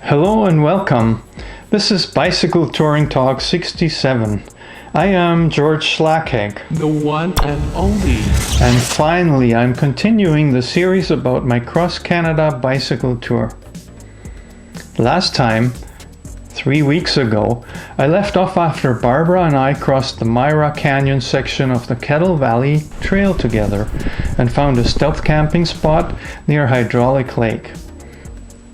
Hello and welcome. This is Bicycle Touring Talk 67. I am George Schlackheg. The one and only. And finally, I'm continuing the series about my cross-Canada bicycle tour. Last time, 3 weeks ago, I left off after Barbara and I crossed the Myra Canyon section of the Kettle Valley Trail together and found a stealth camping spot near Hydraulic Lake.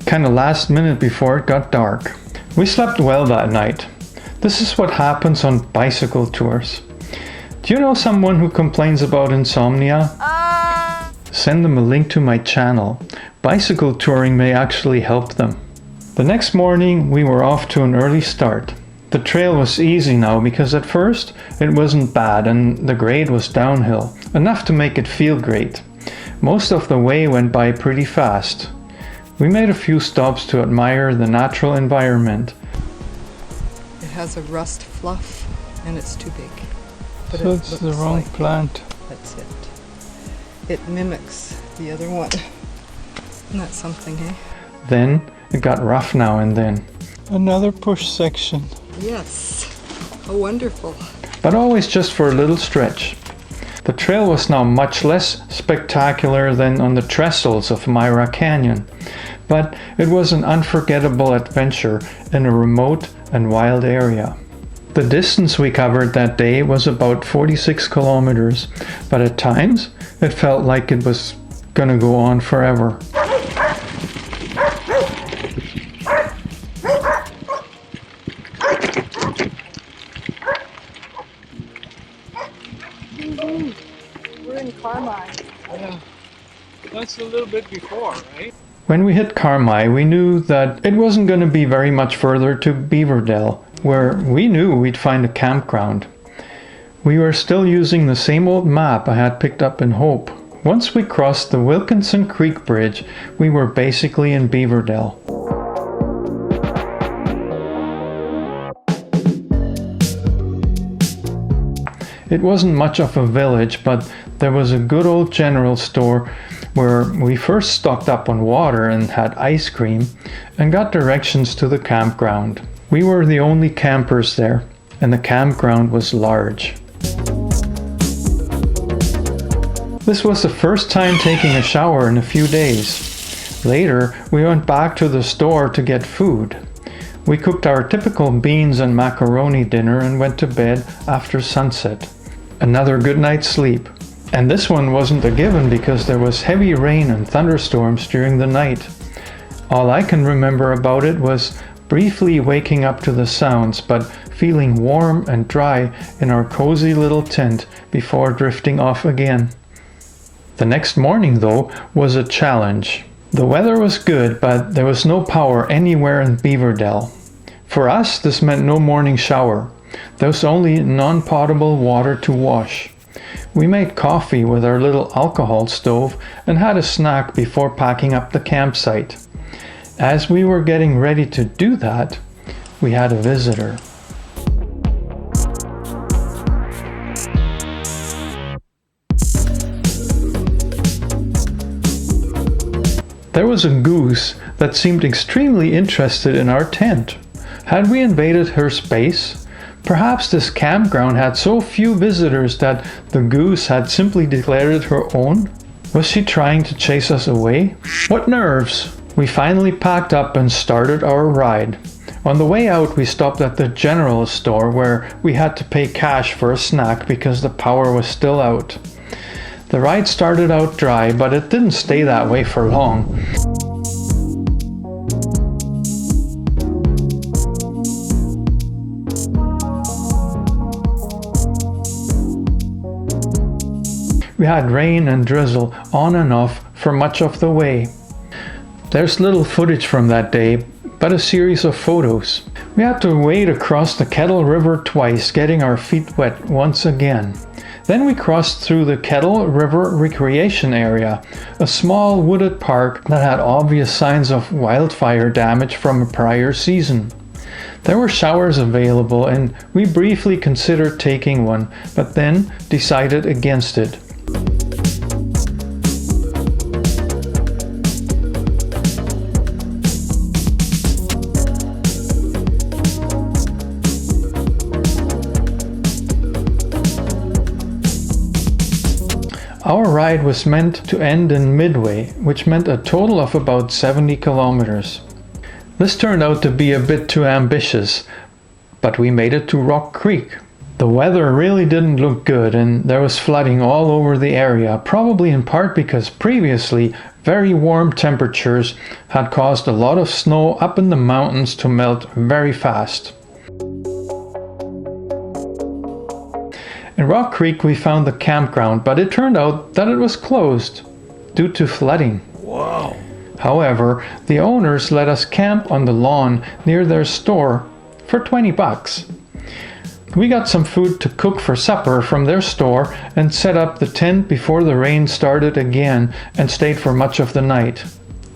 Kind of last minute before it got dark. We slept well that night. This is what happens on bicycle tours. Do you know someone who complains about insomnia? Send them a link to my channel. Bicycle touring may actually help them. The next morning we were off to an early start. The trail was easy now because at first it wasn't bad and the grade was downhill, enough to make it feel great. Most of the way went by pretty fast. We made a few stops to admire the natural environment. It has a rust fluff and it's too big. But so it's the wrong plant. That's it. It mimics the other one. Isn't that something, eh? Then it got rough now and then. Another push section. Yes. Oh, wonderful. But always just for a little stretch. The trail was now much less spectacular than on the trestles of Myra Canyon, but it was an unforgettable adventure in a remote and wild area. The distance we covered that day was about 46 kilometers, but at times it felt like it was gonna go on forever. We're in Carmi. Yeah, that's a little bit before, right? When we hit Carmi, we knew that it wasn't going to be very much further to Beaverdale, where we knew we'd find a campground. We were still using the same old map I had picked up in Hope. Once we crossed the Wilkinson Creek Bridge, we were basically in Beaverdale. It wasn't much of a village, but there was a good old general store where we first stocked up on water and had ice cream and got directions to the campground. We were the only campers there, and the campground was large. This was the first time taking a shower in a few days. Later, we went back to the store to get food. We cooked our typical beans and macaroni dinner and went to bed after sunset. Another good night's sleep. And this one wasn't a given because there was heavy rain and thunderstorms during the night. All I can remember about it was briefly waking up to the sounds, but feeling warm and dry in our cozy little tent before drifting off again. The next morning, though, was a challenge. The weather was good, but there was no power anywhere in Beaverdale. For us, this meant no morning shower. There was only non-potable water to wash. We made coffee with our little alcohol stove and had a snack before packing up the campsite. As we were getting ready to do that, we had a visitor. There was a goose that seemed extremely interested in our tent. Had we invaded her space? Perhaps this campground had so few visitors that the goose had simply declared it her own? Was she trying to chase us away? What nerves! We finally packed up and started our ride. On the way out, we stopped at the general store where we had to pay cash for a snack because the power was still out. The ride started out dry, but it didn't stay that way for long. We had rain and drizzle on and off for much of the way. There's little footage from that day, but a series of photos. We had to wade across the Kettle River twice, getting our feet wet once again. Then we crossed through the Kettle River Recreation Area, a small wooded park that had obvious signs of wildfire damage from a prior season. There were showers available and we briefly considered taking one, but then decided against it. Our ride was meant to end in Midway, which meant a total of about 70 kilometers. This turned out to be a bit too ambitious, but we made it to Rock Creek. The weather really didn't look good and there was flooding all over the area, probably in part because previously very warm temperatures had caused a lot of snow up in the mountains to melt very fast. In Rock Creek we found the campground, but it turned out that it was closed due to flooding. Wow. However, the owners let us camp on the lawn near their store for 20 bucks. We got some food to cook for supper from their store and set up the tent before the rain started again and stayed for much of the night.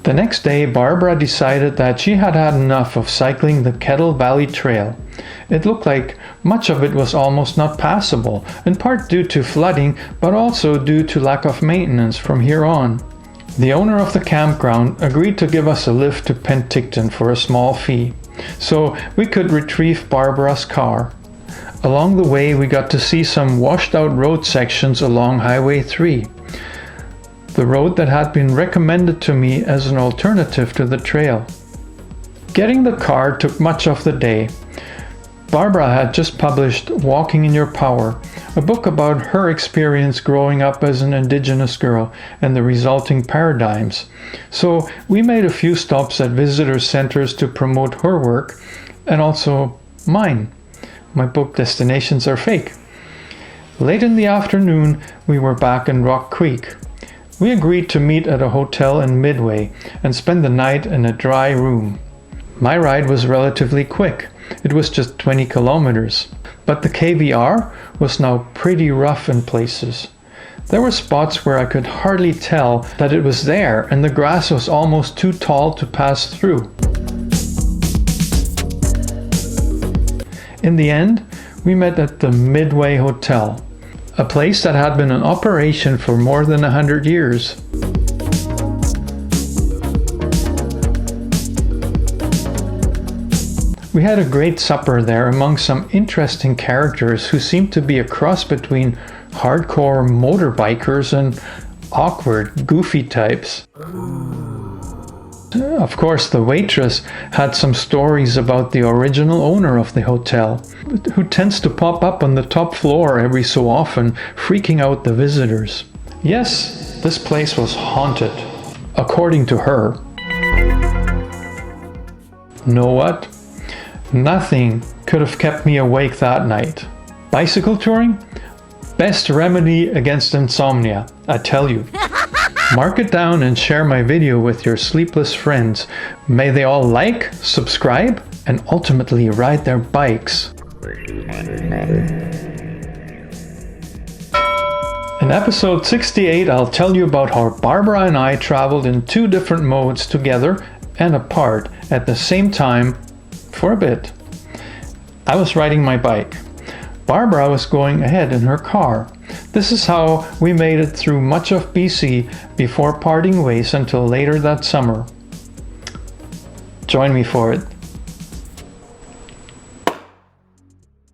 The next day, Barbara decided that she had had enough of cycling the Kettle Valley Trail. It looked like much of it was almost not passable, in part due to flooding, but also due to lack of maintenance from here on. The owner of the campground agreed to give us a lift to Penticton for a small fee, so we could retrieve Barbara's car. Along the way, we got to see some washed out road sections along Highway 3, the road that had been recommended to me as an alternative to the trail. Getting the car took much of the day. Barbara had just published Walking in Your Power, a book about her experience growing up as an Indigenous girl and the resulting paradigms. So we made a few stops at visitor centers to promote her work and also mine. My book Destinations Are Fake. Late in the afternoon, we were back in Rock Creek. We agreed to meet at a hotel in Midway and spend the night in a dry room. My ride was relatively quick. It was just 20 kilometers. But the KVR was now pretty rough in places. There were spots where I could hardly tell that it was there and the grass was almost too tall to pass through. In the end, we met at the Midway Hotel, a place that had been in operation for more than 100 years. We had a great supper there among some interesting characters who seemed to be a cross between hardcore motorbikers and awkward, goofy types. Of course, the waitress had some stories about the original owner of the hotel, who tends to pop up on the top floor every so often, freaking out the visitors. Yes, this place was haunted, according to her. Know what? Nothing could have kept me awake that night. Bicycle touring? Best remedy against insomnia, I tell you. Mark it down and share my video with your sleepless friends. May they all like, subscribe, and ultimately ride their bikes. In episode 68, I'll tell you about how Barbara and I traveled in 2 different modes together and apart at the same time for a bit. I was riding my bike. Barbara was going ahead in her car. This is how we made it through much of BC before parting ways until later that summer. Join me for it.